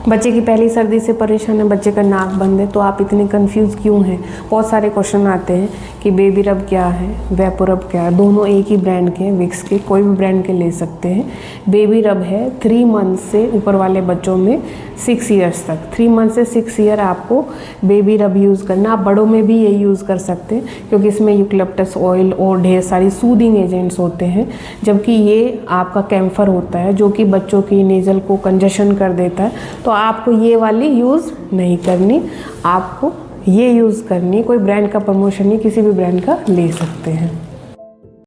बच्चे की पहली सर्दी से परेशान है, बच्चे का नाक बंद है, तो आप इतने कंफ्यूज क्यों हैं। बहुत सारे क्वेश्चन आते हैं कि बेबी रब क्या है, वेपोरब क्या है। दोनों एक ही ब्रांड के हैं, विक्स के, कोई भी ब्रांड के ले सकते हैं। बेबी रब है 3 मंथ से ऊपर वाले बच्चों में 6 ईयर्स तक, 3 मंथ से 6 ईयर आपको बेबी रब यूज़ करना। आप बड़ों में भी ये यूज़ कर सकते हैं क्योंकि इसमें यूकलिप्टस ऑयल और ढेर सारी सूदिंग एजेंट्स होते हैं, जबकि ये आपका कैम्फर होता है जो कि बच्चों की नेज़ल को कंजेशन कर देता है। तो आपको ये वाली यूज़ नहीं करनी, आपको ये यूज़ करनी। कोई ब्रांड का प्रमोशन नहीं, किसी भी ब्रांड का ले सकते हैं।